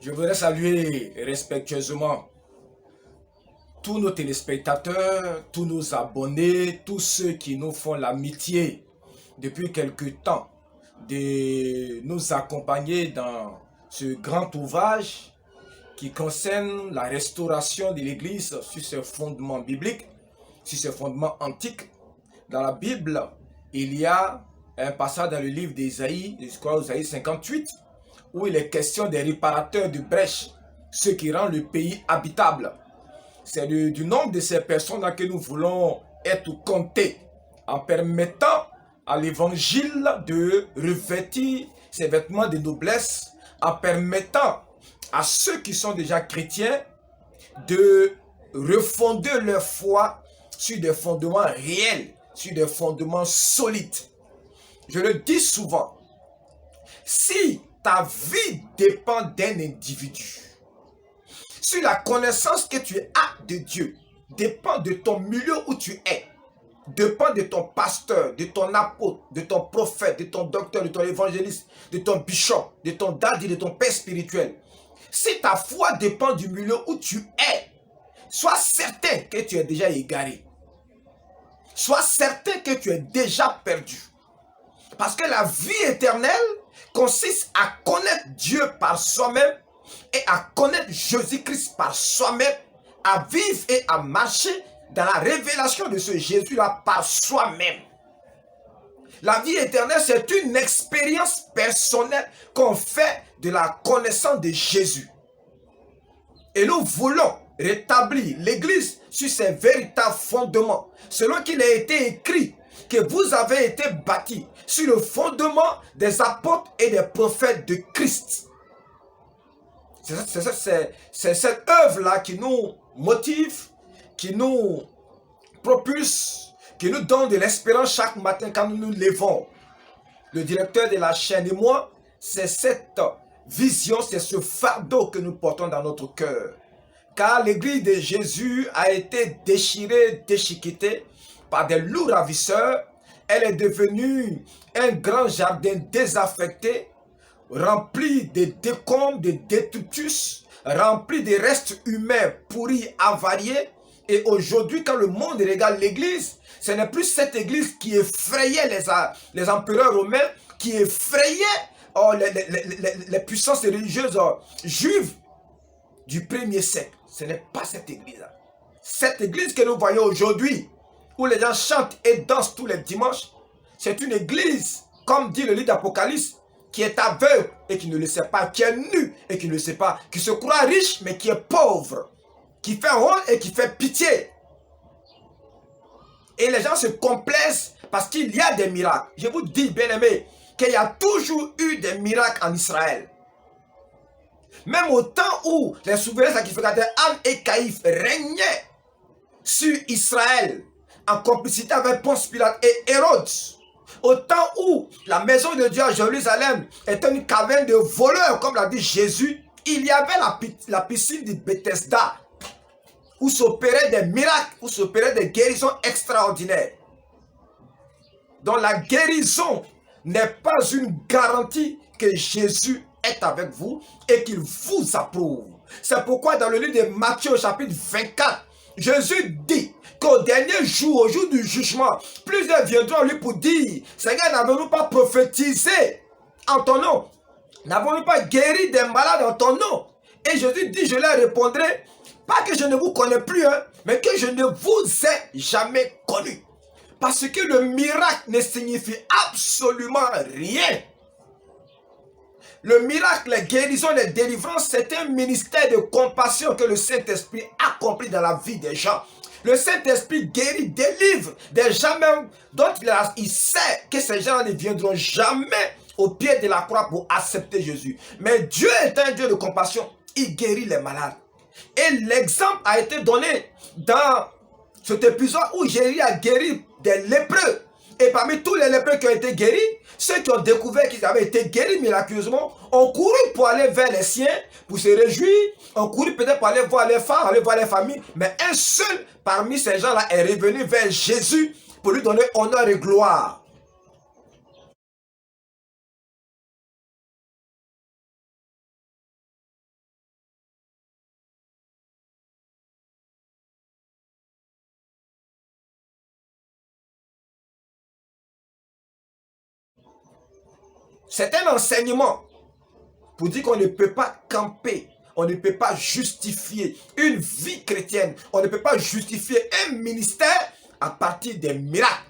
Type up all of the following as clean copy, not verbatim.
Je voudrais saluer respectueusement tous nos téléspectateurs, tous nos abonnés, tous ceux qui nous font l'amitié depuis quelque temps de nous accompagner dans ce grand ouvrage qui concerne la restauration de l'Église sur ses fondements bibliques, sur ses fondements antiques. Dans la Bible, il y a un passage dans le livre d'Ésaïe, je crois Ésaïe 58, où il est question des réparateurs de brèches, ceux qui rendent le pays habitable. C'est du nombre de ces personnes-là que nous voulons être comptés en permettant à l'évangile de revêtir ses vêtements de noblesse, en permettant à ceux qui sont déjà chrétiens de refonder leur foi sur des fondements réels, sur des fondements solides. Je le dis souvent, si ta vie dépend d'un individu, si la connaissance que tu as de Dieu dépend de ton milieu où tu es, dépend de ton pasteur, de ton apôtre, de ton prophète, de ton docteur, de ton évangéliste, de ton bishop, de ton daddy, de ton père spirituel, si ta foi dépend du milieu où tu es, sois certain que tu es déjà égaré. Sois certain que tu es déjà perdu. Parce que la vie éternelle consiste à connaître Dieu par soi-même et à connaître Jésus-Christ par soi-même, à vivre et à marcher dans la révélation de ce Jésus-là par soi-même. La vie éternelle, c'est une expérience personnelle qu'on fait de la connaissance de Jésus. Et nous voulons rétablir l'Église sur ses véritables fondements, selon qu'il a été écrit que vous avez été bâtis sur le fondement des apôtres et des prophètes de Christ. C'est cette œuvre-là qui nous motive, qui nous propulse, qui nous donne de l'espérance chaque matin quand nous nous levons. Le directeur de la chaîne et moi, c'est cette vision, c'est ce fardeau que nous portons dans notre cœur. Car l'église de Jésus a été déchirée, déchiquetée par des loups ravisseurs. Elle est devenue un grand jardin désaffecté, rempli de décombres, de détritus, rempli de restes humains pourris, avariés. Et aujourd'hui, quand le monde regarde l'église, ce n'est plus cette église qui effrayait les empereurs romains, qui effrayait les puissances religieuses juives du 1er siècle. Ce n'est pas cette église-là. Cette église que nous voyons aujourd'hui, où les gens chantent et dansent tous les dimanches, c'est une église, comme dit le livre d'Apocalypse, qui est aveugle et qui ne le sait pas, qui est nu et qui ne le sait pas, qui se croit riche mais qui est pauvre, qui fait honte et qui fait pitié. Et les gens se complaisent parce qu'il y a des miracles. Je vous dis, bien-aimés, qu'il y a toujours eu des miracles en Israël. Même au temps où les souverains sacrificateurs Anne et Caïphe régnaient sur Israël en complicité avec Ponce Pilate et Hérode, au temps où la maison de Dieu à Jérusalem était une caverne de voleurs, comme l'a dit Jésus, il y avait la piscine de Bethesda où s'opéraient des miracles, où s'opéraient des guérisons extraordinaires. Donc la guérison n'est pas une garantie que Jésus est avec vous et qu'il vous approuve. C'est pourquoi dans le livre de Matthieu au chapitre 24, Jésus dit qu'au dernier jour, au jour du jugement, plusieurs viendront lui pour dire, Seigneur, n'avons-nous pas prophétisé en ton nom? N'avons-nous pas guéri des malades en ton nom? Et Jésus dit, je leur répondrai, pas que je ne vous connais plus, mais que je ne vous ai jamais connu. Parce que le miracle ne signifie absolument rien. Le miracle, les guérisons, les délivrances, c'est un ministère de compassion que le Saint-Esprit accomplit dans la vie des gens. Le Saint-Esprit guérit, délivre des gens même dont il sait que ces gens ne viendront jamais au pied de la croix pour accepter Jésus. Mais Dieu est un Dieu de compassion. Il guérit les malades. Et l'exemple a été donné dans cet épisode où Jésus a guéri des lépreux. Et parmi tous les lépreux qui ont été guéris, ceux qui ont découvert qu'ils avaient été guéris miraculeusement ont couru pour aller vers les siens, pour se réjouir, ont couru peut-être pour aller voir les femmes, aller voir les familles, mais un seul parmi ces gens-là est revenu vers Jésus pour lui donner honneur et gloire. C'est un enseignement pour dire qu'on ne peut pas camper, on ne peut pas justifier une vie chrétienne, on ne peut pas justifier un ministère à partir des miracles.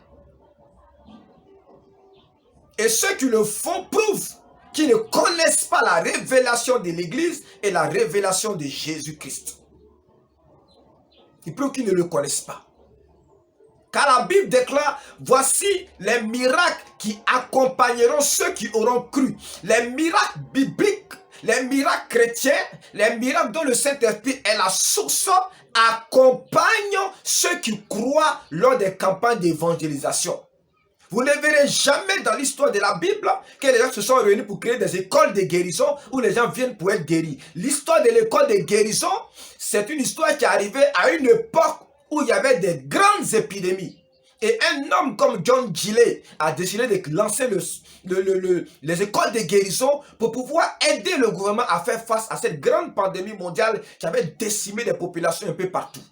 Et ceux qui le font prouvent qu'ils ne connaissent pas la révélation de l'Église et la révélation de Jésus-Christ. Ils prouvent qu'ils ne le connaissent pas. Car la Bible déclare, voici les miracles qui accompagneront ceux qui auront cru. Les miracles bibliques, les miracles chrétiens, les miracles dont le Saint-Esprit est la source, accompagnent ceux qui croient lors des campagnes d'évangélisation. Vous ne verrez jamais dans l'histoire de la Bible que les gens se sont réunis pour créer des écoles de guérison où les gens viennent pour être guéris. L'histoire de l'école de guérison, c'est une histoire qui est arrivée à une époque où il y avait des grandes épidémies. Et un homme comme John Gillet a décidé de lancer les écoles de guérison pour pouvoir aider le gouvernement à faire face à cette grande pandémie mondiale qui avait décimé les populations un peu partout.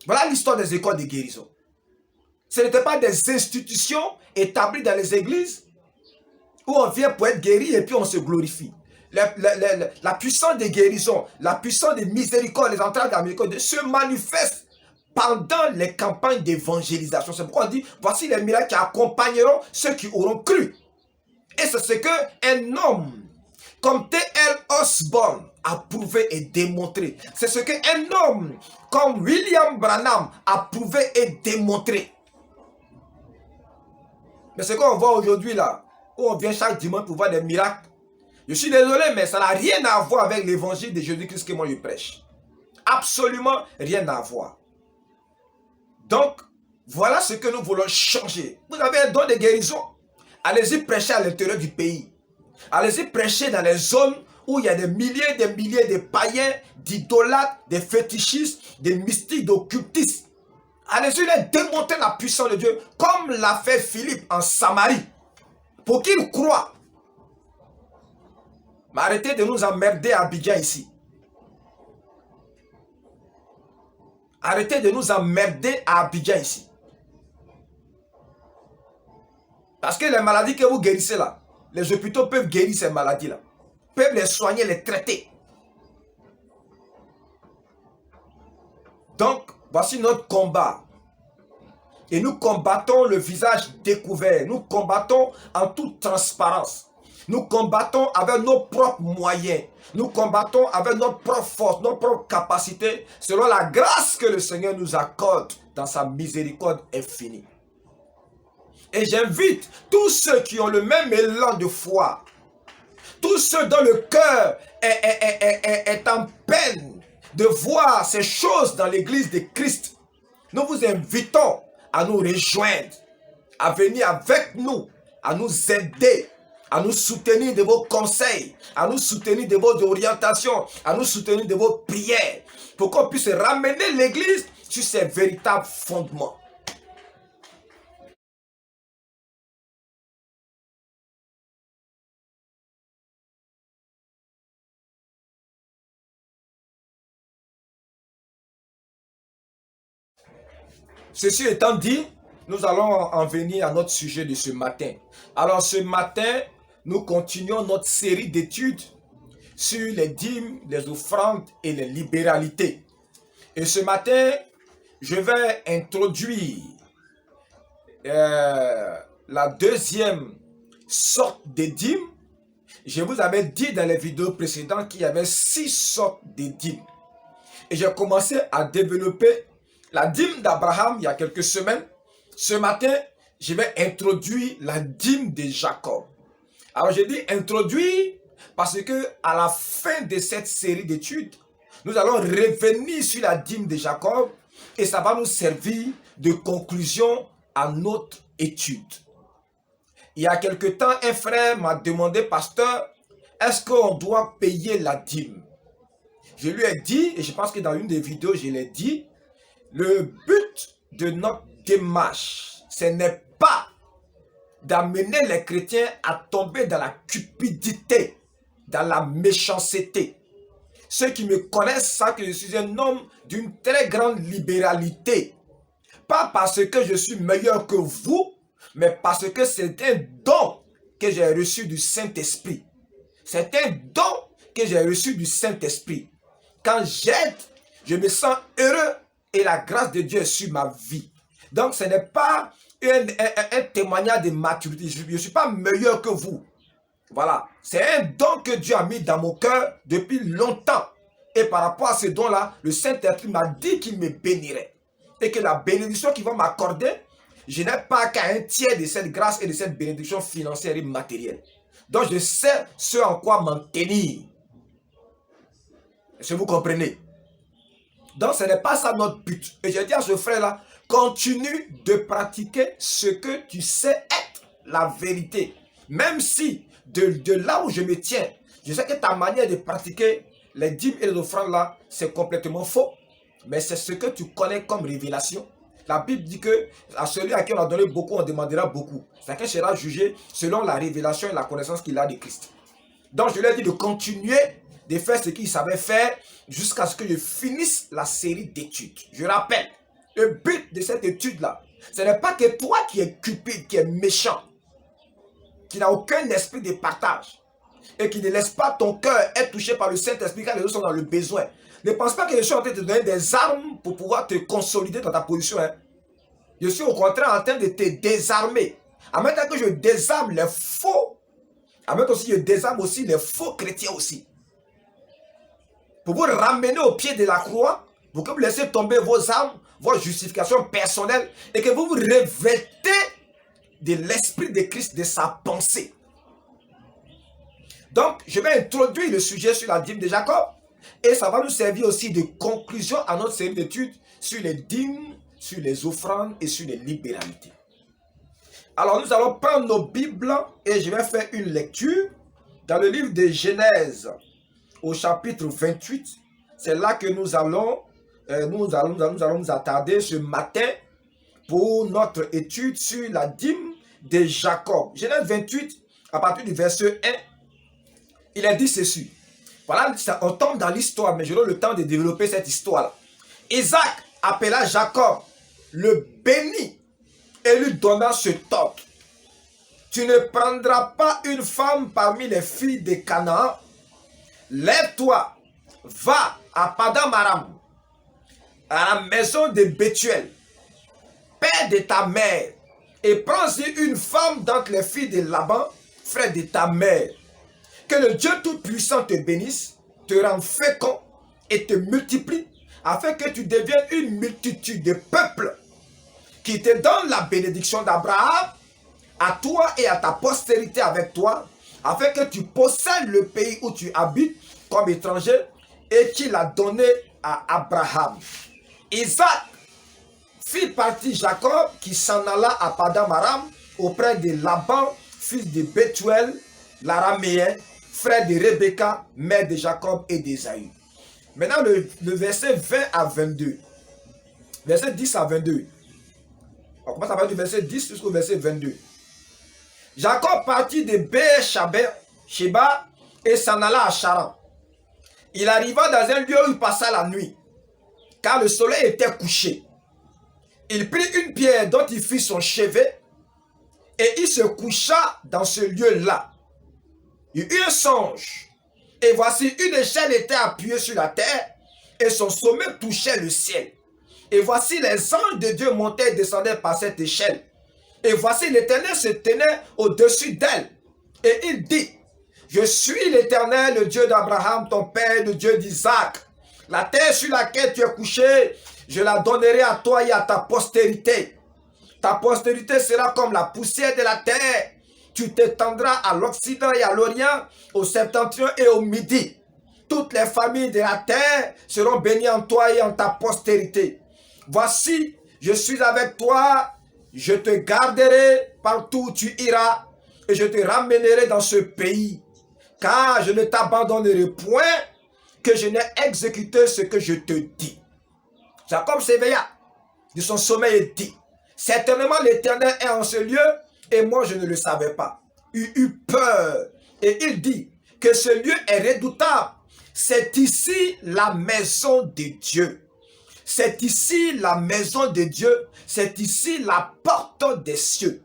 Voilà l'histoire des écoles de guérison. Ce n'étaient pas des institutions établies dans les églises où on vient pour être guéri et puis on se glorifie. La puissance de guérison, la puissance de miséricorde, les entrailles de la miséricorde se manifestent pendant les campagnes d'évangélisation. C'est pourquoi on dit, voici les miracles qui accompagneront ceux qui auront cru. Et c'est ce qu'un homme comme T.L. Osborne a prouvé et démontré. C'est ce qu'un homme comme William Branham a prouvé et démontré. Mais ce qu'on voit aujourd'hui là, où on vient chaque dimanche pour voir des miracles, je suis désolé, mais ça n'a rien à voir avec l'évangile de Jésus-Christ que moi je prêche. Absolument rien à voir. Donc, voilà ce que nous voulons changer. Vous avez un don de guérison. Allez-y prêcher à l'intérieur du pays. Allez-y prêcher dans les zones où il y a des milliers de païens, d'idolâtres, des fétichistes, des mystiques, d'occultistes. Allez-y leur démontrer la puissance de Dieu, comme l'a fait Philippe en Samarie, pour qu'ils croient. Mais arrêtez de nous emmerder à Abidjan ici. Arrêtez de nous emmerder à Abidjan ici. Parce que les maladies que vous guérissez là, les hôpitaux peuvent guérir ces maladies-là. Peuvent les soigner, les traiter. Donc, voici notre combat. Et nous combattons le visage découvert. Nous combattons en toute transparence. Nous combattons avec nos propres moyens. Nous combattons avec notre propre force, notre propre capacité, selon la grâce que le Seigneur nous accorde dans sa miséricorde infinie. Et j'invite tous ceux qui ont le même élan de foi, tous ceux dont le cœur est en peine de voir ces choses dans l'église de Christ. Nous vous invitons à nous rejoindre, à venir avec nous, à nous aider, à nous soutenir de vos conseils, à nous soutenir de vos orientations, à nous soutenir de vos prières, pour qu'on puisse ramener l'église sur ses véritables fondements. Ceci étant dit, nous allons en venir à notre sujet de ce matin. Alors ce matin, nous continuons notre série d'études sur les dîmes, les offrandes et les libéralités. Et ce matin, je vais introduire la deuxième sorte de dîmes. Je vous avais dit dans les vidéos précédentes qu'il y avait 6 sortes de dîmes. Et j'ai commencé à développer la dîme d'Abraham il y a quelques semaines. Ce matin, je vais introduire la dîme de Jacob. Alors j'ai dit introduire parce que à la fin de cette série d'études, nous allons revenir sur la dîme de Jacob et ça va nous servir de conclusion à notre étude. Il y a quelque temps, un frère m'a demandé, pasteur, est-ce qu'on doit payer la dîme? Je lui ai dit, et je pense que dans une des vidéos, je l'ai dit, le but de notre démarche, ce n'est pas d'amener les chrétiens à tomber dans la cupidité, dans la méchanceté. Ceux qui me connaissent savent que je suis un homme d'une très grande libéralité. Pas parce que je suis meilleur que vous, mais parce que c'est un don que j'ai reçu du Saint-Esprit. C'est un don que j'ai reçu du Saint-Esprit. Quand j'aide, je me sens heureux et la grâce de Dieu est sur ma vie. Donc ce n'est pas un témoignage de maturité. Je ne suis pas meilleur que vous. Voilà. C'est un don que Dieu a mis dans mon cœur depuis longtemps. Et par rapport à ce don-là, le Saint-Esprit m'a dit qu'il me bénirait. Et que la bénédiction qu'il va m'accorder, je n'ai pas qu'à un tiers de cette grâce et de cette bénédiction financière et matérielle. Donc je sais ce en quoi m'en tenir. Est-ce que vous comprenez? Donc ce n'est pas ça notre but. Et je dis à ce frère-là, continue de pratiquer ce que tu sais être la vérité. Même si de là où je me tiens, je sais que ta manière de pratiquer les dîmes et les offrandes là, c'est complètement faux. Mais c'est ce que tu connais comme révélation. La Bible dit que à celui à qui on a donné beaucoup, on demandera beaucoup. Chacun sera jugé selon la révélation et la connaissance qu'il a de Christ. Donc je lui ai dit de continuer de faire ce qu'il savait faire jusqu'à ce que je finisse la série d'études. Je rappelle, le but de cette étude-là, ce n'est pas que toi qui es cupide, qui es méchant, qui n'a aucun esprit de partage et qui ne laisse pas ton cœur être touché par le Saint-Esprit quand les autres sont dans le besoin. Ne pense pas que je suis en train de te donner des armes pour pouvoir te consolider dans ta position. Hein. Je suis au contraire en train de te désarmer. En même temps que je désarme les faux, en même temps aussi je désarme aussi les faux chrétiens aussi. Pour vous ramener au pied de la croix, pour que vous laissez tomber vos armes, vos justifications personnelles et que vous vous revêtez de l'esprit de Christ, de sa pensée. Donc, je vais introduire le sujet sur la dîme de Jacob et ça va nous servir aussi de conclusion à notre série d'études sur les dîmes, sur les offrandes et sur les libéralités. Alors, nous allons prendre nos Bibles et je vais faire une lecture dans le livre de Genèse au chapitre 28. C'est là que nous allons nous attarder ce matin pour notre étude sur la dîme de Jacob. Genèse 28, à partir du verset 1, il a dit ceci. Voilà, on tombe dans l'histoire, mais je donne le temps de développer cette histoire-là. Isaac appela Jacob, le bénit, et lui donna ce ordre. Tu ne prendras pas une femme parmi les filles de Canaan. Lève-toi, va à Paddan Aram, à la maison de Bethuel, père de ta mère, et prends-y une femme d'entre les filles de Laban, frère de ta mère. Que le Dieu Tout-Puissant te bénisse, te rende fécond et te multiplie, afin que tu deviennes une multitude de peuples, qui te donne la bénédiction d'Abraham, à toi et à ta postérité avec toi, afin que tu possèdes le pays où tu habites comme étranger, et qu'il a donné à Abraham. Isaac fit partie Jacob, qui s'en alla à Paddan Aram auprès de Laban, fils de Bethuel, l'araméen, frère de Rebecca, mère de Jacob et d'Ésaü. Maintenant le verset 20 à 22. Verset 10 à 22. On commence à partir du verset 10 jusqu'au verset 22. Jacob partit de Beer-Sheba et s'en alla à Charan. Il arriva dans un lieu où il passa la nuit, car le soleil était couché. Il prit une pierre dont il fit son chevet et il se coucha dans ce lieu-là. Il eut un songe, et voici une échelle était appuyée sur la terre, et son sommet touchait le ciel. Et voici les anges de Dieu montaient et descendaient par cette échelle. Et voici l'Éternel se tenait au-dessus d'elle. Et il dit, je suis l'Éternel, le Dieu d'Abraham, ton père, le Dieu d'Isaac. La terre sur laquelle tu es couché, je la donnerai à toi et à ta postérité. Ta postérité sera comme la poussière de la terre. Tu t'étendras à l'Occident et à l'Orient, au septentrion et au Midi. Toutes les familles de la terre seront bénies en toi et en ta postérité. Voici, je suis avec toi, je te garderai partout où tu iras, et je te ramènerai dans ce pays, car je ne t'abandonnerai point, que je n'ai exécuté ce que je te dis. Jacob s'éveilla de son sommeil et dit, certainement l'Éternel est en ce lieu, et moi je ne le savais pas. Il eut peur, et il dit que ce lieu est redoutable. C'est ici la maison de Dieu. C'est ici la maison de Dieu. C'est ici la porte des cieux.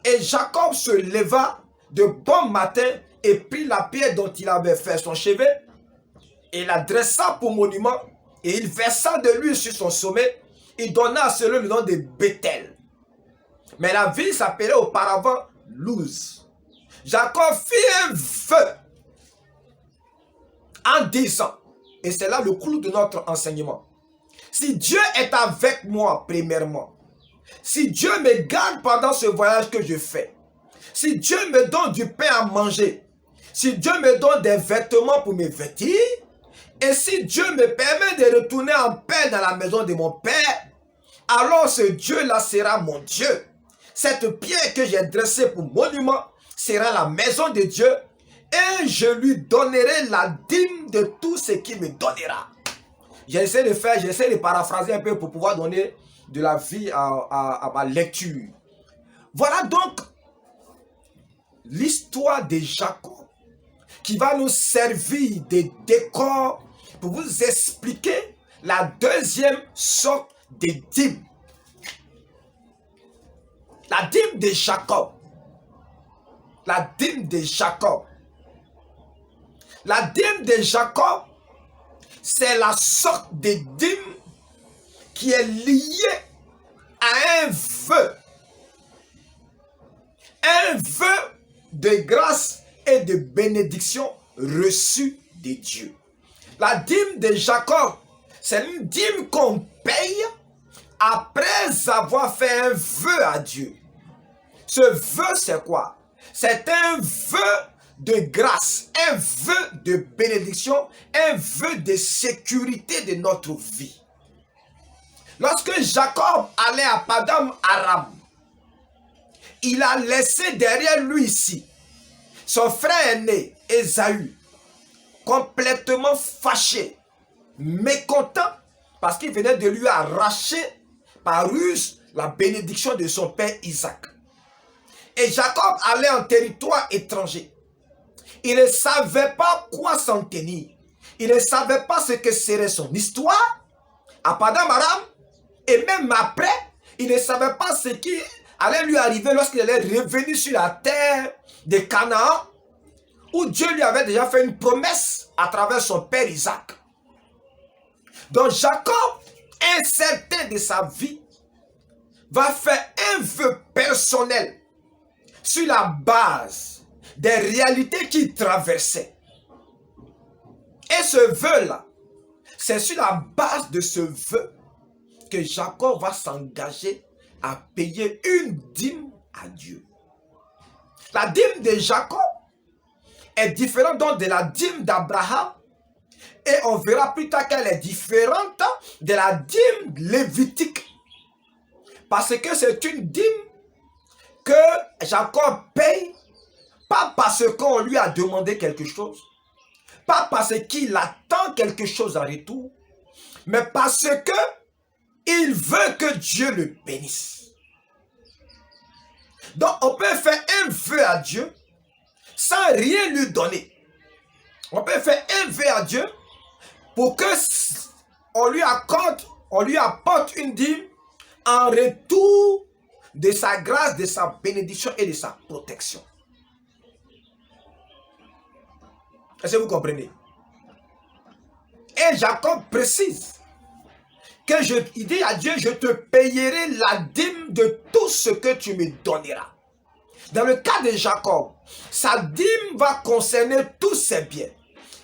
Et Jacob se leva de bon matin et prit la pierre dont il avait fait son chevet et la dressa pour monument et il versa de l'huile sur son sommet. Il donna à celui le nom de Bethel. Mais la ville s'appelait auparavant Luz. Jacob fit un vœu en disant, et c'est là le clou de notre enseignement, si Dieu est avec moi premièrement, si Dieu me garde pendant ce voyage que je fais, si Dieu me donne du pain à manger, si Dieu me donne des vêtements pour me vêtir, et si Dieu me permet de retourner en paix dans la maison de mon Père, alors ce Dieu-là sera mon Dieu. Cette pierre que j'ai dressée pour monument sera la maison de Dieu et je lui donnerai la dîme de tout ce qu'il me donnera. J'essaie de paraphraser un peu pour pouvoir donner de la vie à ma lecture. Voilà donc l'histoire de Jacob qui va nous servir de décor pour vous expliquer la deuxième sorte de dîme. La dîme de Jacob. La dîme de Jacob. La dîme de Jacob, c'est la sorte de dîme qui est liée à un vœu. Un vœu de grâce et de bénédiction reçue de Dieu. La dîme de Jacob, c'est une dîme qu'on paye après avoir fait un vœu à Dieu. Ce vœu, c'est quoi? C'est un vœu de grâce, un vœu de bénédiction, un vœu de sécurité de notre vie. Lorsque Jacob allait à Padam Aram, il a laissé derrière lui ici son frère aîné, Ésaü, complètement fâché, mécontent, parce qu'il venait de lui arracher par ruse la bénédiction de son père Isaac. Et Jacob allait en territoire étranger. Il ne savait pas quoi s'en tenir. Il ne savait pas ce que serait son histoire à Padam Aram. Et même après, il ne savait pas ce qui allait lui arriver lorsqu'il allait revenir sur la terre de Canaan, où Dieu lui avait déjà fait une promesse à travers son père Isaac. Donc Jacob, incertain de sa vie, va faire un vœu personnel sur la base des réalités qu'il traversait. Et ce vœu-là, c'est sur la base de ce vœu que Jacob va s'engager à payer une dîme à Dieu. La dîme de Jacob est différente donc de la dîme d'Abraham et on verra plus tard qu'elle est différente de la dîme lévitique. Parce que c'est une dîme que Jacob paye, pas parce qu'on lui a demandé quelque chose, pas parce qu'il attend quelque chose en retour, mais parce que il veut que Dieu le bénisse. Donc on peut faire un vœu à Dieu sans rien lui donner. On peut faire un vœu à Dieu pour que on lui accorde, on lui apporte une dîme en retour de sa grâce, de sa bénédiction et de sa protection. Est-ce que vous comprenez? Et Jacob précise que il dit à Dieu, je te payerai la dîme de tout ce que tu me donneras. Dans le cas de Jacob, sa dîme va concerner tous ses biens,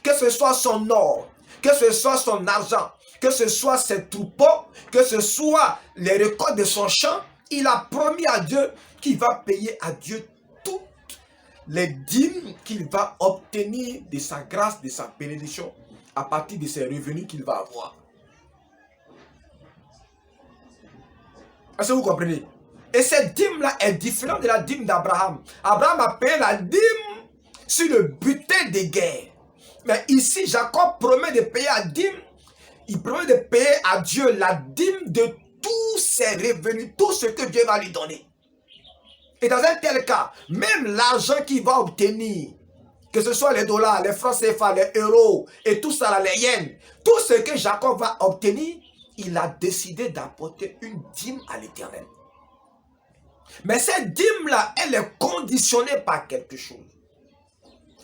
que ce soit son or, que ce soit son argent, que ce soit ses troupeaux, que ce soit les récoltes de son champ. Il a promis à Dieu qu'il va payer à Dieu toutes les dîmes qu'il va obtenir de sa grâce, de sa bénédiction, à partir de ses revenus qu'il va avoir. Est-ce que vous comprenez? Et cette dîme-là est différente de la dîme d'Abraham. Abraham a payé la dîme sur le butin des guerres. Mais ici, Jacob promet de payer la dîme. Il promet de payer à Dieu la dîme de tous ses revenus, tout ce que Dieu va lui donner. Et dans un tel cas, même l'argent qu'il va obtenir, que ce soit les dollars, les francs CFA, les euros et tout ça, les yens, tout ce que Jacob va obtenir, il a décidé d'apporter une dîme à l'Éternel. Mais cette dîme-là, elle est conditionnée par quelque chose.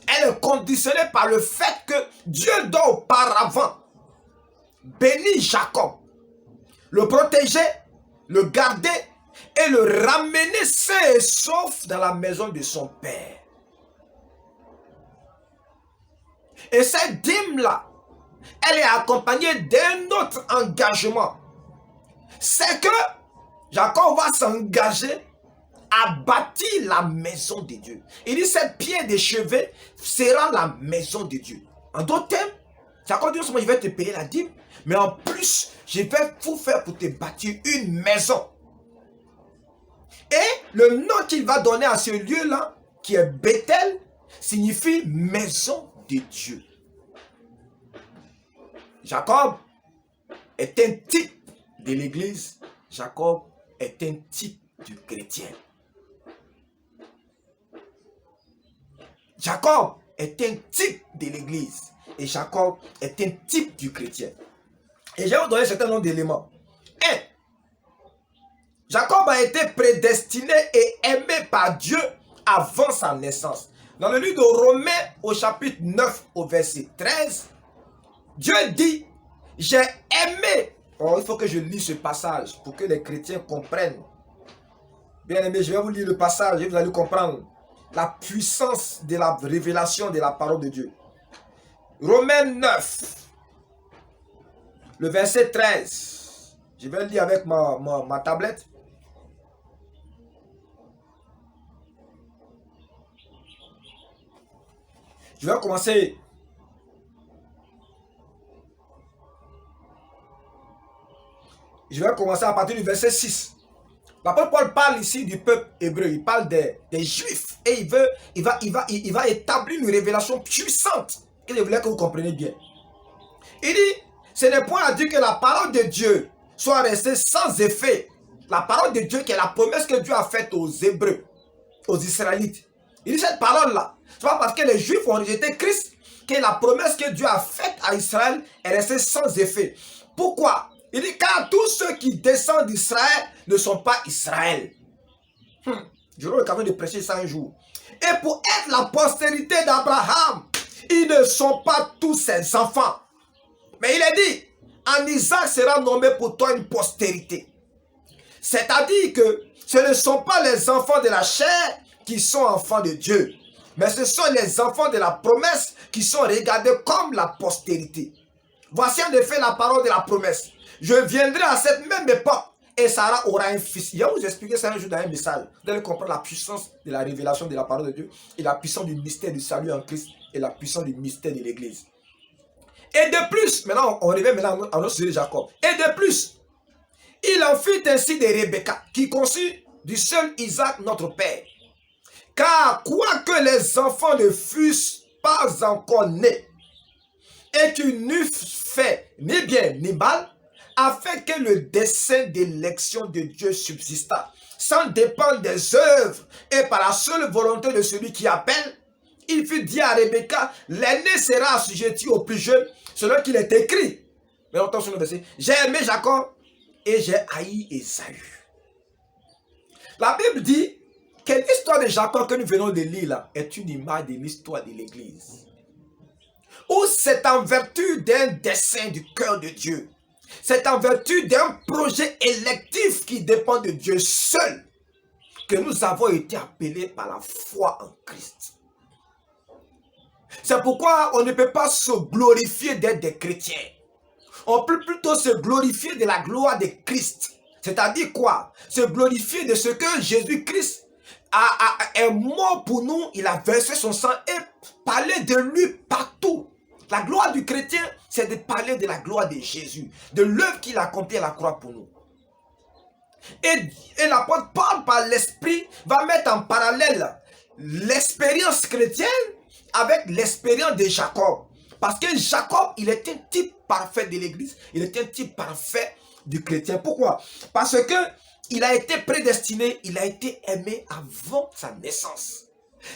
Elle est conditionnée par le fait que Dieu doit auparavant bénir Jacob, le protéger, le garder et le ramener sain et sauf dans la maison de son père. Et cette dîme-là, elle est accompagnée d'un autre engagement. C'est que Jacob va s'engager à bâtir la maison de Dieu. Il dit, cette pierre de chevet sera la maison de Dieu. En d'autres termes, Jacob dit, je vais te payer la dîme, mais en plus, je vais tout faire pour te bâtir une maison. Et le nom qu'il va donner à ce lieu-là, qui est Bethel, signifie maison de Dieu. Jacob est un type de l'église. Jacob est un type du chrétien. Jacob est un type de l'église. Et Jacob est un type du chrétien. Et je vais vous donner un certain nombre d'éléments. 1. Jacob a été prédestiné et aimé par Dieu avant sa naissance. Dans le livre de Romains, au chapitre 9, au verset 13, Dieu dit, j'ai aimé. Oh, il faut que je lise ce passage pour que les chrétiens comprennent. Bien aimé, je vais vous lire le passage et vous allez comprendre la puissance de la révélation de la parole de Dieu. Romains 9, le verset 13. Je vais le lire avec ma tablette. Je vais commencer. Je vais commencer à partir du verset 6. L'apôtre Paul parle ici du peuple hébreu. Il parle des Juifs. Et il va établir une révélation puissante. Et je voulais que vous compreniez bien. Il dit, ce n'est point à dire que la parole de Dieu soit restée sans effet. La parole de Dieu qui est la promesse que Dieu a faite aux Hébreux, aux Israélites. Il dit cette parole-là, c'est pas parce que les Juifs ont rejeté Christ que la promesse que Dieu a faite à Israël est restée sans effet. Pourquoi? Il dit car tous ceux qui descendent d'Israël ne sont pas Israël. J'aurai l'occasion de prêcher ça un jour. Et pour être la postérité d'Abraham, ils ne sont pas tous ses enfants. Mais il est dit, en Isaac sera nommé pour toi une postérité. C'est-à-dire que ce ne sont pas les enfants de la chair qui sont enfants de Dieu. Mais ce sont les enfants de la promesse qui sont regardés comme la postérité. Voici en effet la parole de la promesse. Je viendrai à cette même époque et Sarah aura un fils. Je vais vous expliquer ça un jour dans un message. Vous allez comprendre la puissance de la révélation de la parole de Dieu et la puissance du mystère du salut en Christ et la puissance du mystère de l'église. Et de plus, maintenant on revient maintenant à notre sujet Jacob. Et de plus, il en fut ainsi de Rebecca qui conçut du seul Isaac notre père. Car quoique les enfants ne fussent pas encore nés et qu'ils n'eussent fait ni bien ni mal, afin que le dessein d'élection de Dieu subsista, sans dépendre des œuvres et par la seule volonté de celui qui appelle, il fut dit à Rebecca, l'aîné sera assujetti au plus jeune, selon qu'il est écrit. Mais on entend sur le verset, j'ai aimé Jacob et j'ai haï Ésaü. La Bible dit que l'histoire de Jacob que nous venons de lire là est une image de l'histoire de l'Église. Où c'est en vertu d'un dessein du cœur de Dieu. C'est en vertu d'un projet électif qui dépend de Dieu seul que nous avons été appelés par la foi en Christ. C'est pourquoi on ne peut pas se glorifier d'être des chrétiens. On peut plutôt se glorifier de la gloire de Christ. C'est-à-dire quoi? Se glorifier de ce que Jésus-Christ est mort pour nous. Il a versé son sang et parler de lui partout. La gloire du chrétien, c'est de parler de la gloire de Jésus, de l'œuvre qu'il a accomplie à la croix pour nous. Et l'apôtre Paul, par l'esprit, va mettre en parallèle l'expérience chrétienne avec l'expérience de Jacob. Parce que Jacob, il est un type parfait de l'église, il est un type parfait du chrétien. Pourquoi? Parce que il a été prédestiné, il a été aimé avant sa naissance.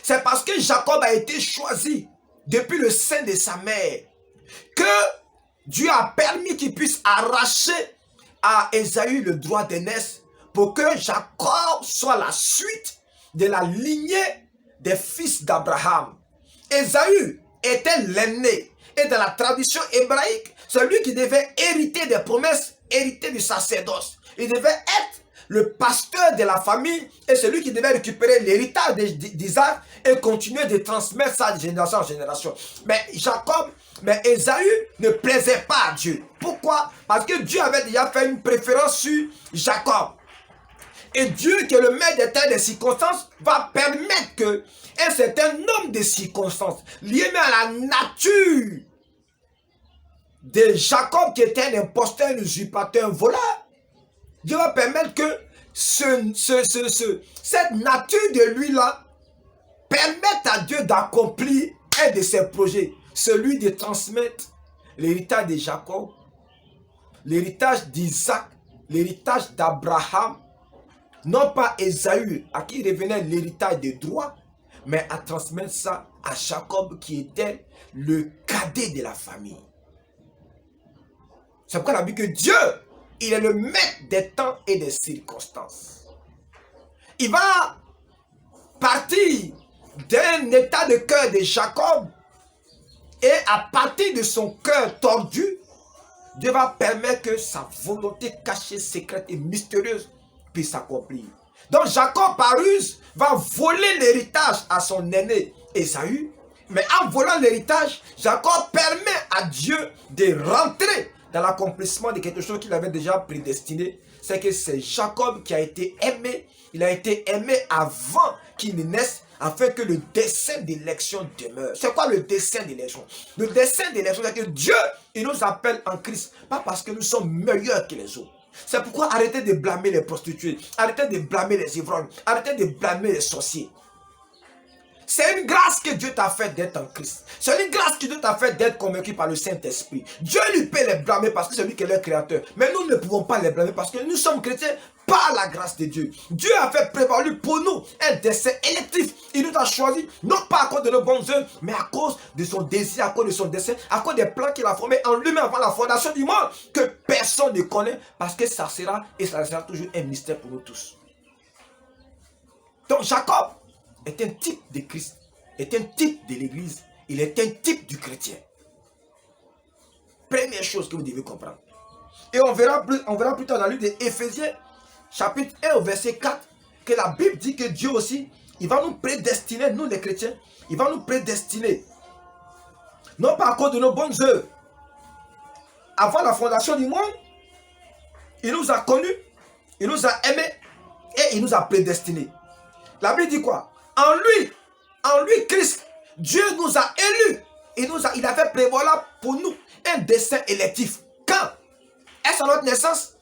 C'est parce que Jacob a été choisi depuis le sein de sa mère que Dieu a permis qu'il puisse arracher à Ésaü le droit d'aînesse pour que Jacob soit la suite de la lignée des fils d'Abraham. Ésaü était l'aîné. Et dans la tradition hébraïque, celui qui devait hériter des promesses, hériter du sacerdoce. Il devait être le pasteur de la famille et celui qui devait récupérer l'héritage d'Isaac et continuer de transmettre ça de génération en génération. Mais Ésaü ne plaisait pas à Dieu. Pourquoi? Parce que Dieu avait déjà fait une préférence sur Jacob. Et Dieu, qui est le maître des temps et des circonstances, va permettre que un certain nombre de circonstances liées à la nature de Jacob, qui était un imposteur, un usurpateur, un voleur, Dieu va permettre que cette nature de lui-là permette à Dieu d'accomplir un de ses projets, celui de transmettre l'héritage de Jacob, l'héritage d'Isaac, l'héritage d'Abraham, non pas Ésaü, à qui revenait l'héritage des droits, mais à transmettre ça à Jacob, qui était le cadet de la famille. C'est pourquoi on a vu que Dieu, il est le maître des temps et des circonstances. Il va partir d'un état de cœur de Jacob, et à partir de son cœur tordu, Dieu va permettre que sa volonté cachée, secrète et mystérieuse puisse s'accomplir. Donc Jacob, par ruse, va voler l'héritage à son aîné Ésaü. Mais en volant l'héritage, Jacob permet à Dieu de rentrer dans l'accomplissement de quelque chose qu'il avait déjà prédestiné. C'est que c'est Jacob qui a été aimé. Il a été aimé avant qu'il ne naisse, afin que le dessein d'élection demeure. C'est quoi le dessein d'élection? Le dessein d'élection, c'est que Dieu, il nous appelle en Christ, pas parce que nous sommes meilleurs que les autres. C'est pourquoi arrêtez de blâmer les prostituées, arrêtez de blâmer les ivrognes, arrêtez de blâmer les sorciers. C'est une grâce que Dieu t'a faite d'être en Christ. C'est une grâce que Dieu t'a faite d'être convaincu par le Saint-Esprit. Dieu lui peut les blâmer parce que c'est lui qui est leur créateur. Mais nous ne pouvons pas les blâmer parce que nous sommes chrétiens par la grâce de Dieu. Dieu a fait prévaloir pour nous un dessein électif. Il nous a choisi, non pas à cause de nos bonnes œuvres, mais à cause de son désir, à cause de son dessein, à cause des plans qu'il a formés en lui-même avant la fondation du monde, que personne ne connaît, parce que ça sera et ça sera toujours un mystère pour nous tous. Donc Jacob est un type de Christ, est un type de l'Église, il est un type du chrétien. Première chose que vous devez comprendre. Et on verra plus tard dans le livre d'Éphésiens, chapitre 1 au verset 4, que la Bible dit que Dieu aussi, il va nous prédestiner, nous les chrétiens, il va nous prédestiner. Non pas à cause de nos bonnes œuvres. Avant la fondation du monde, il nous a connus, il nous a aimés et il nous a prédestinés. La Bible dit quoi? En lui, Christ, Dieu nous a élus. Il a fait prévoir pour nous un dessein électif. Quand? Est-ce à notre naissance?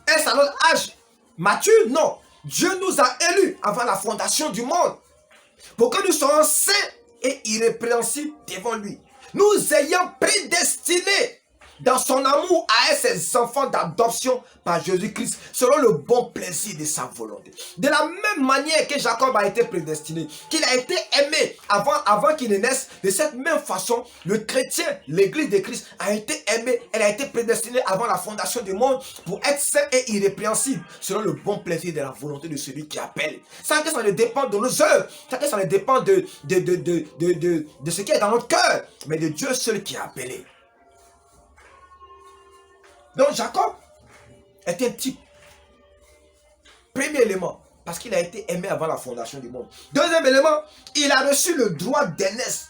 Est-ce à notre âge mature? Non. Dieu nous a élus avant la fondation du monde pour que nous soyons saints et irrépréhensibles devant lui. Nous ayant prédestinés dans son amour à ses enfants d'adoption par Jésus-Christ, selon le bon plaisir de sa volonté. De la même manière que Jacob a été prédestiné, qu'il a été aimé avant qu'il ne naisse, de cette même façon, le chrétien, l'église de Christ, a été aimé, elle a été prédestinée avant la fondation du monde pour être saint et irrépréhensible, selon le bon plaisir de la volonté de celui qui appelle. Sans que ça ne dépende de nos œuvres, sans que ça ne dépende de ce qui est dans notre cœur, mais de Dieu seul qui a appelé. Donc Jacob est un type. Premier élément, parce qu'il a été aimé avant la fondation du monde. Deuxième élément, il a reçu le droit d'aînesse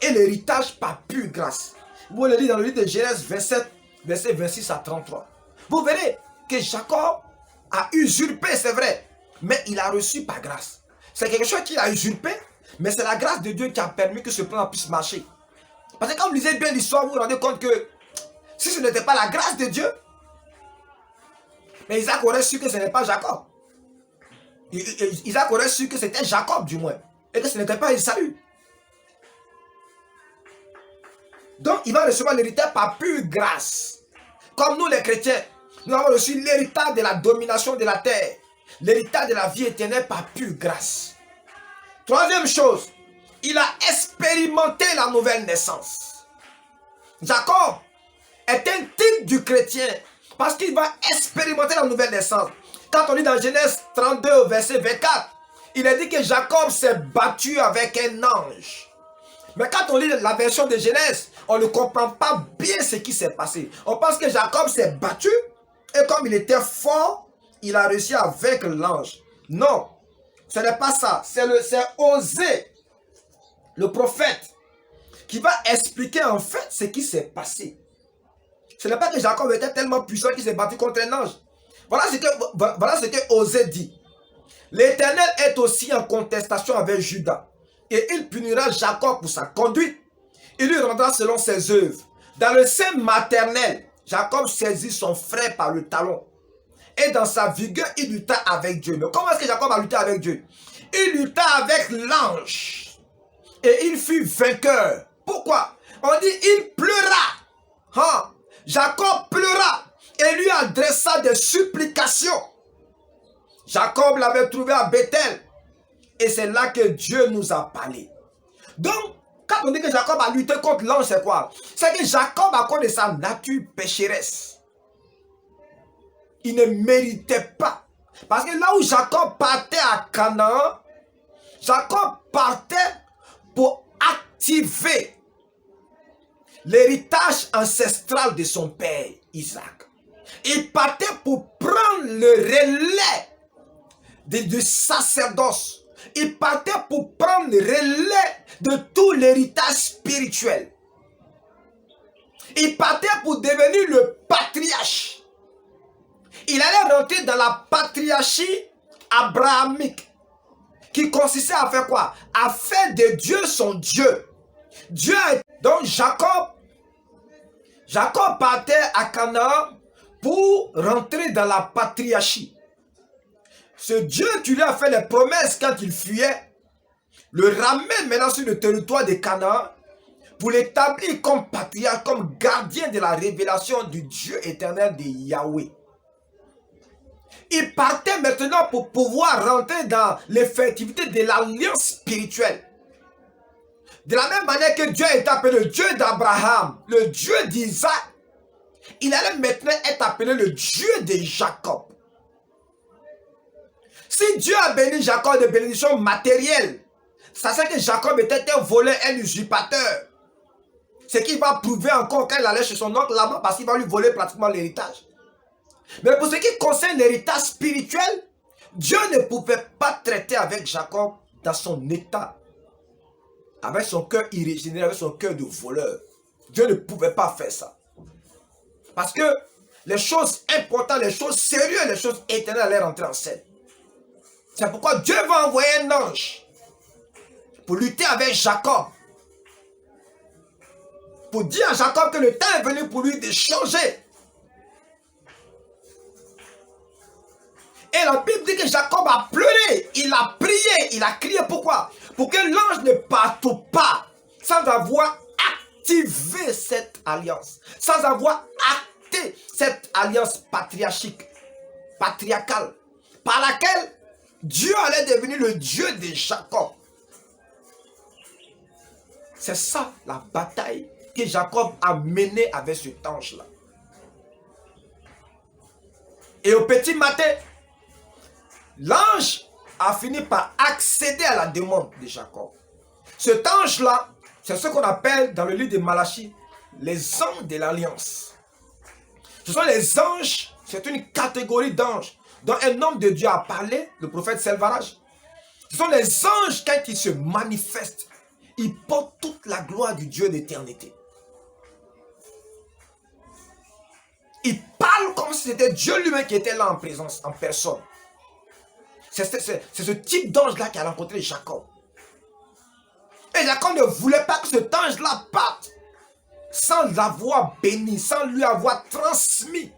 et l'héritage par pure grâce. Vous le lisez dans le livre de Genèse 27, versets 26 à 33. Vous verrez que Jacob a usurpé, c'est vrai, mais il a reçu par grâce. C'est quelque chose qu'il a usurpé, mais c'est la grâce de Dieu qui a permis que ce plan puisse marcher. Parce que quand vous lisez bien l'histoire, vous vous rendez compte que si ce n'était pas la grâce de Dieu, mais Isaac aurait su que ce n'est pas Jacob. Isaac aurait su que c'était Jacob du moins, et que ce n'était pas Ésaü. Donc il va recevoir l'héritage par pure grâce. Comme nous les chrétiens, nous avons reçu l'héritage de la domination de la terre, l'héritage de la vie éternelle par pure grâce. Troisième chose, il a expérimenté la nouvelle naissance. Jacob est un type du chrétien Parce qu'il va expérimenter la nouvelle naissance. Quand on lit dans Genèse 32, verset 24, il est dit que Jacob s'est battu avec un ange. Mais quand on lit la version de Genèse, on ne comprend pas bien ce qui s'est passé. On pense que Jacob s'est battu et comme il était fort, il a réussi à vaincre l'ange. Non, ce n'est pas ça. C'est Osée, le prophète, qui va expliquer en fait ce qui s'est passé. Ce n'est pas que Jacob était tellement puissant qu'il s'est battu contre un ange. Voilà ce que Osée dit. L'Éternel est aussi en contestation avec Juda. Et il punira Jacob pour sa conduite. Il lui rendra selon ses œuvres. Dans le sein maternel, Jacob saisit son frère par le talon. Et dans sa vigueur, il lutta avec Dieu. Mais comment est-ce que Jacob a lutté avec Dieu? Il lutta avec l'ange. Et il fut vainqueur. Pourquoi? On dit il pleura. Hein? Jacob pleura et lui adressa des supplications. Jacob l'avait trouvé à Bethel. Et c'est là que Dieu nous a parlé. Donc, quand on dit que Jacob a lutté contre l'ange, c'est quoi? C'est que Jacob, à cause de sa nature pécheresse, il ne méritait pas. Parce que là où Jacob partait à Canaan, Jacob partait pour activer l'héritage ancestral de son père, Isaac. Il partait pour prendre le relais du sacerdoce. Il partait pour prendre le relais de tout l'héritage spirituel. Il partait pour devenir le patriarche. Il allait rentrer dans la patriarchie abrahamique, qui consistait à faire quoi? À faire de Dieu son Dieu. Donc Jacob partait à Canaan pour rentrer dans la patriarchie. Ce Dieu qui lui a fait les promesses quand il fuyait, le ramène maintenant sur le territoire de Canaan pour l'établir comme patriarche, comme gardien de la révélation du Dieu éternel de Yahweh. Il partait maintenant pour pouvoir rentrer dans l'effectivité de l'alliance spirituelle. De la même manière que Dieu est appelé le Dieu d'Abraham, le Dieu d'Isaac, il allait maintenant être appelé le Dieu de Jacob. Si Dieu a béni Jacob de bénédictions matérielles, ça c'est que Jacob était un voleur, un usurpateur. Ce qui va prouver encore quand il allait chez son oncle là-bas parce qu'il va lui voler pratiquement l'héritage. Mais pour ce qui concerne l'héritage spirituel, Dieu ne pouvait pas traiter avec Jacob dans son état, avec son cœur irrégénéré, avec son cœur de voleur. Dieu ne pouvait pas faire ça. Parce que les choses importantes, les choses sérieuses, les choses éternelles allaient rentrer en scène. C'est pourquoi Dieu va envoyer un ange pour lutter avec Jacob. Pour dire à Jacob que le temps est venu pour lui de changer. Et la Bible dit que Jacob a pleuré, il a prié, il a crié. Pourquoi? Pour que l'ange ne parte pas sans avoir activé cette alliance. Sans avoir acté cette alliance patriarcale, par laquelle Dieu allait devenir le Dieu de Jacob. C'est ça la bataille que Jacob a menée avec cet ange-là. Et au petit matin, l'ange a fini par accéder à la demande de Jacob. Cet ange-là, c'est ce qu'on appelle dans le livre de Malachie, les anges de l'alliance. Ce sont les anges, c'est une catégorie d'anges dont un homme de Dieu a parlé, le prophète Selvaraj. Ce sont les anges, quand ils se manifestent, ils portent toute la gloire du Dieu d'éternité. Ils parlent comme si c'était Dieu lui-même qui était là en présence, en personne. C'est ce type d'ange-là qui a rencontré Jacob. Et Jacob ne voulait pas que cet ange-là parte sans l'avoir béni, sans lui avoir transmis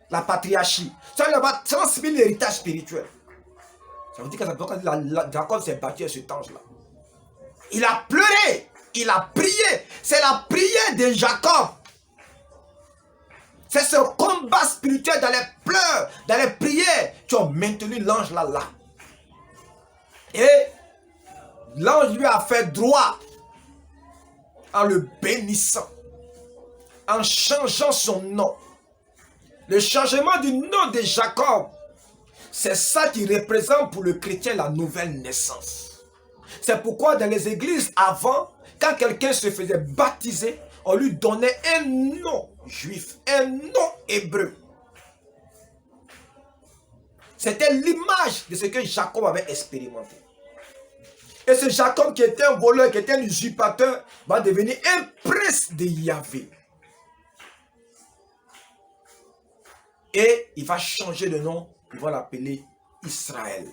la patriarchie, sans lui avoir transmis l'héritage spirituel. Ça veut dire que Jacob s'est battu avec cet ange-là. Il a pleuré, il a prié. C'est la prière de Jacob. C'est ce combat spirituel dans les pleurs, dans les prières qui ont maintenu l'ange là. Et l'ange lui a fait droit en le bénissant, en changeant son nom. Le changement du nom de Jacob, c'est ça qui représente pour le chrétien la nouvelle naissance. C'est pourquoi dans les églises avant, quand quelqu'un se faisait baptiser, on lui donnait un nom juif, un nom hébreu. C'était l'image de ce que Jacob avait expérimenté. Et ce Jacob qui était un voleur, qui était un usurpateur, va devenir un prince de Yahvé. Et il va changer de nom, il va l'appeler Israël.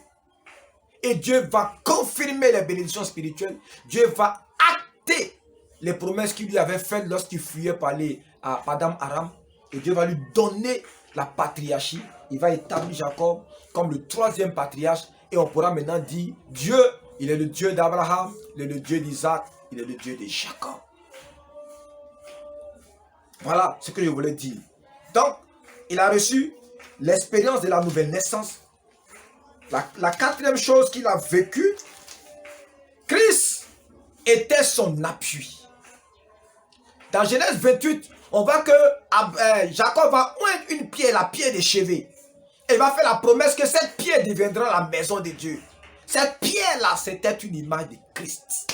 Et Dieu va confirmer les bénédictions spirituelles. Dieu va acter les promesses qu'il lui avait faites lorsqu'il fuyait par aller à Padam Aram. Et Dieu va lui donner la patriarchie. Il va établir Jacob comme le troisième patriarche. Et on pourra maintenant dire, Dieu, il est le Dieu d'Abraham, il est le Dieu d'Isaac, il est le Dieu de Jacob. Voilà ce que je voulais dire. Donc, il a reçu l'expérience de la nouvelle naissance. La quatrième chose qu'il a vécue, Christ était son appui. Dans Genèse 28, on voit que Jacob va oindre une pierre, la pierre des chevet. Et il va faire la promesse que cette pierre deviendra la maison de Dieu. Cette pierre-là, c'était une image de Christ.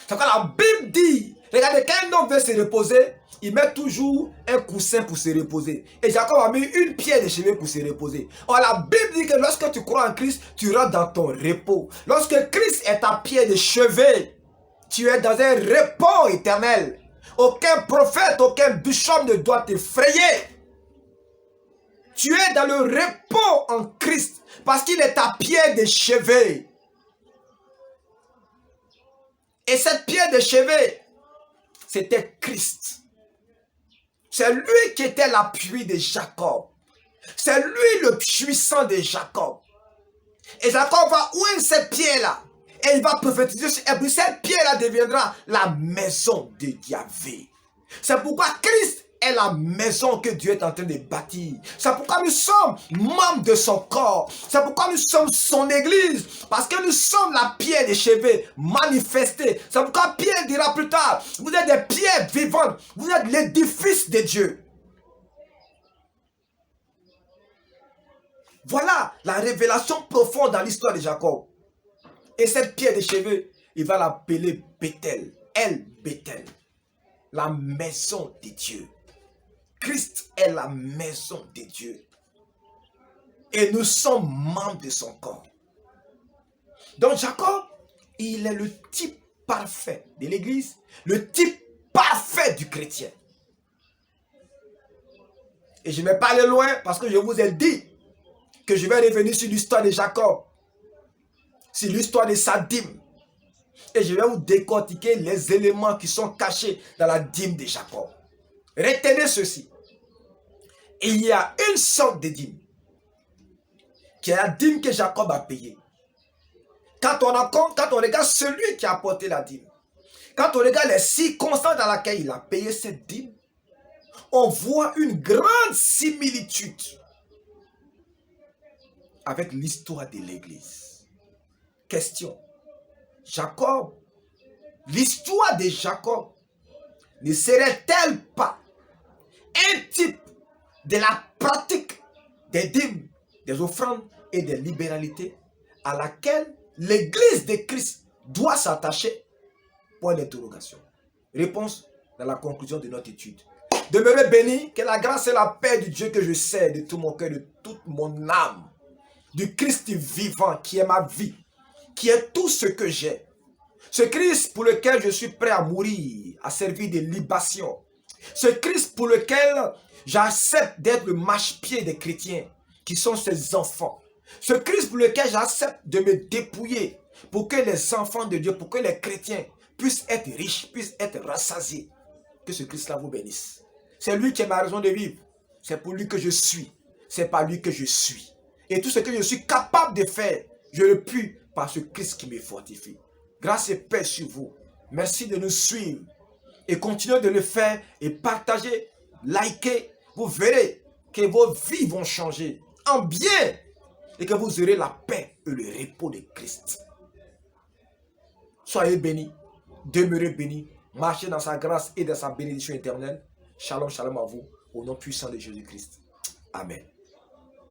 C'est quand la Bible dit, regardez, quand un homme veut se reposer, il met toujours un coussin pour se reposer. Et Jacob a mis une pierre de chevet pour se reposer. Or, la Bible dit que lorsque tu crois en Christ, tu rentres dans ton repos. Lorsque Christ est ta pierre de chevet, tu es dans un repos éternel. Aucun prophète, aucun bishop ne doit t'effrayer. Tu es dans le repos en Christ parce qu'il est ta pierre de chevet. Et cette pierre de chevet, c'était Christ. C'est lui qui était l'appui de Jacob. C'est lui le puissant de Jacob. Et Jacob va oindre cette pierre-là. Et il va prophétiser sur elle. Cette pierre-là deviendra la maison de Yahvé. C'est pourquoi Christ est la maison que Dieu est en train de bâtir. C'est pourquoi nous sommes membres de son corps. C'est pourquoi nous sommes son église. Parce que nous sommes la pierre des chevet manifestée. C'est pourquoi Pierre dira plus tard, vous êtes des pierres vivantes. Vous êtes l'édifice de Dieu. Voilà la révélation profonde dans l'histoire de Jacob. Et cette pierre de chevet, il va l'appeler Bethel. El Bethel. La maison de Dieu. Christ est la maison de Dieu. Et nous sommes membres de son corps. Donc Jacob, il est le type parfait de l'église, le type parfait du chrétien. Et je ne vais pas aller loin parce que je vous ai dit que je vais revenir sur l'histoire de Jacob, sur l'histoire de sa dîme. Et je vais vous décortiquer les éléments qui sont cachés dans la dîme de Jacob. Retenez ceci. Il y a une sorte de dîme, qui est la dîme que Jacob a payée. Quand on regarde celui qui a apporté la dîme, quand on regarde les circonstances dans lesquelles il a payé cette dîme, on voit une grande similitude avec l'histoire de l'église. Question. Jacob, l'histoire de Jacob ne serait-elle pas un type de la pratique des dîmes, des offrandes et des libéralités à laquelle l'église de Christ doit s'attacher? Point d'interrogation. Réponse dans la conclusion de notre étude. Demeurez bénis, que la grâce et la paix du Dieu que je sais de tout mon cœur, de toute mon âme, du Christ vivant qui est ma vie, qui est tout ce que j'ai. Ce Christ pour lequel je suis prêt à mourir, à servir de libation. Ce Christ pour lequel j'accepte d'être le marchepied des chrétiens, qui sont ses enfants. Ce Christ pour lequel j'accepte de me dépouiller, pour que les enfants de Dieu, pour que les chrétiens puissent être riches, puissent être rassasiés. Que ce Christ-là vous bénisse. C'est lui qui est ma raison de vivre. C'est pour lui que je suis. C'est par lui que je suis. Et tout ce que je suis capable de faire, je le puis par ce Christ qui me fortifie. Grâce et paix sur vous. Merci de nous suivre. Et continuez de le faire et partager, liker. Vous verrez que vos vies vont changer en bien. Et que vous aurez la paix et le repos de Christ. Soyez bénis. Demeurez bénis. Marchez dans sa grâce et dans sa bénédiction éternelle. Shalom, shalom à vous. Au nom puissant de Jésus-Christ. Amen.